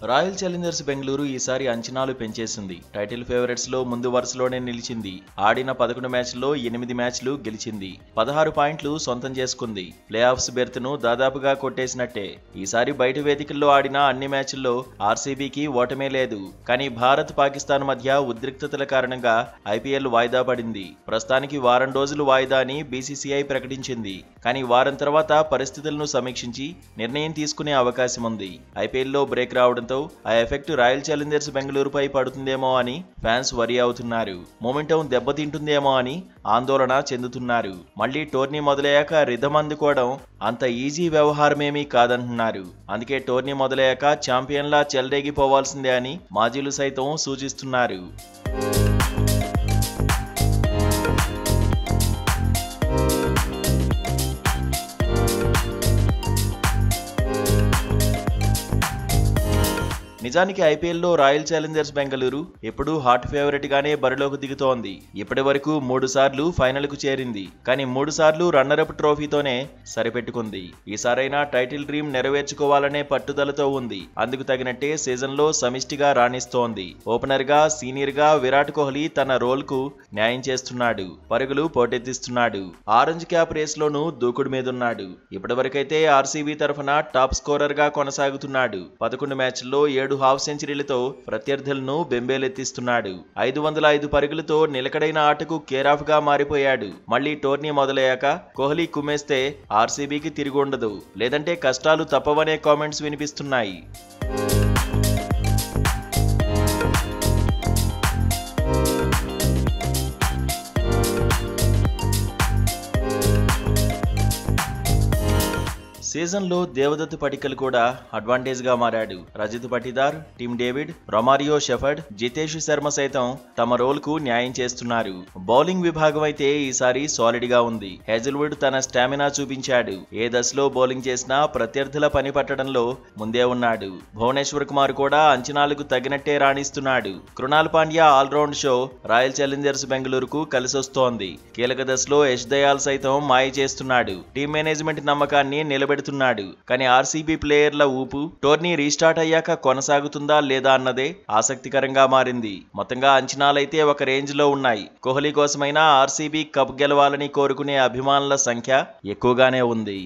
Royal Challengers Bengaluru ఈసారి అంచనాలు పెంచేసింది. Title favourites లో ముందు వరుసలోనే నిలిచింది. ఆడిన 11 మ్యాచ్ల్లో 8 మ్యాచ్లు గెలిచింది. 16 పాయింట్లు సొంతం చేసుకుంది. ప్లే ఆఫ్స్ బెర్త్ ను దాదాపుగా కొట్టేసినట్టే. ఈసారి బయట వేదికల్లో ఆడిన అన్ని మ్యాచ్ల్లో ఆర్సీబీకి ఓటమే లేదు. కానీ భారత్ పాకిస్తాన్ మధ్య ఉద్రిక్తతల కారణంగా ఐపీఎల్ వాయిదా పడింది. ప్రస్తుతానికి వారం రోజులు వాయిదా అని బీసీసీఐ ప్రకటించింది. కానీ వారం తర్వాత పరిస్థితులను సమీక్షించి నిర్ణయం తీసుకునే అవకాశం ఉంది. ఐపీఎల్లో బ్రేక్ రావడంతో ఆ ఎఫెక్ట్ రాయల్ ఛాలెంజర్స్ బెంగళూరుపై పడుతుందేమో అని ఫ్యాన్స్ వరీ అవుతున్నారు. మొమెంటం దెబ్బతింటుందేమో అని ఆందోళన చెందుతున్నారు. మళ్లీ టోర్నీ మొదలయ్యాక రిథమ్ అందుకోవడం అంత ఈజీ వ్యవహారమేమీ కాదంటున్నారు. అందుకే టోర్నీ మొదలయ్యాక ఛాంపియన్లా చెలరేగిపోవాల్సిందే అని మాజీలు సైతం సూచిస్తున్నారు. నిజానికి ఐపీఎల్లో రాయల్ ఛాలెంజర్స్ బెంగళూరు ఎప్పుడూ హాట్ ఫేవరెట్ గానే బరిలోకి దిగుతోంది. ఇప్పటి వరకు 3 సార్లు ఫైనల్ కు చేరింది. కానీ 3 సార్లు రన్నరప్ ట్రోఫీతోనే సరిపెట్టుకుంది. ఈసారైనా టైటిల్ డ్రీమ్ నెరవేర్చుకోవాలనే పట్టుదలతో ఉంది. అందుకు తగినట్టే సీజన్ లో సమిష్టిగా రాణిస్తోంది. ఓపెనర్ గా సీనియర్ గా విరాట్ కోహ్లీ తన రోల్ కు న్యాయం చేస్తున్నాడు. పరుగులు పోటెత్తిస్తున్నాడు. ఆరెంజ్ క్యాప్ రేస్ లోనూ దూకుడు మీదున్నాడు. ఇప్పటి వరకైతే ఆర్సీబీ తరఫున టాప్ స్కోరర్ గా కొనసాగుతున్నాడు. 11 మ్యాచ్ల్లో 7 హాఫ్ సెంచరీలతో ప్రత్యర్థులను బెంబేలెత్తిస్తున్నాడు. 505 పరుగులతో నిలకడైన ఆటకు కేరాఫ్ గా మారిపోయాడు. మళ్లీ టోర్నీ మొదలయ్యాక కోహ్లీ కుమ్మేస్తే ఆర్సీబీకి తిరిగి ఉండదు. లేదంటే కష్టాలు తప్పవనే కామెంట్స్ వినిపిస్తున్నాయి. సీజన్లో దేవదత్ పడిక్కల్ కూడా అడ్వాంటేజ్ గా మారాడు. Rajat Patidar, Tim David, Romario Shepherd, Jitesh Sharma సైతం తమ రోల్ కు న్యాయం చేస్తున్నారు. బౌలింగ్ విభాగం అయితే ఈసారి సాలిడ్ గా ఉంది. హేజల్వుడ్ తన స్టామినా చూపించాడు. ఏ దశలో బౌలింగ్ చేసినా ప్రత్యర్థుల పని పట్టడంలో ముందే ఉన్నాడు. భువనేశ్వర్ కుమార్ కూడా అంచనాలకు తగినట్టే రాణిస్తున్నాడు. Krunal Pandya all round show Royal Challengers బెంగళూరుకు కలిసొస్తోంది. కీలక దశలో యష్ దయాల్ సైతం మాయ చేస్తున్నాడు. టీం మేనేజ్మెంట్ నమ్మకాన్ని నిలబెడుతున్నాడు. కానీ ఆర్సీబీ ప్లేయర్ల ఊపు టోర్నీ రీస్టార్ట్ అయ్యాక కొనసాగుతుందా లేదా అన్నదే ఆసక్తికరంగా మారింది. మొత్తంగా అంచనాలైతే ఒక రేంజ్ లో ఉన్నాయి. కోహ్లీ కోసమైనా ఆర్సీబీ కప్ గెలవాలని కోరుకునే అభిమానుల సంఖ్య ఎక్కువగానే ఉంది.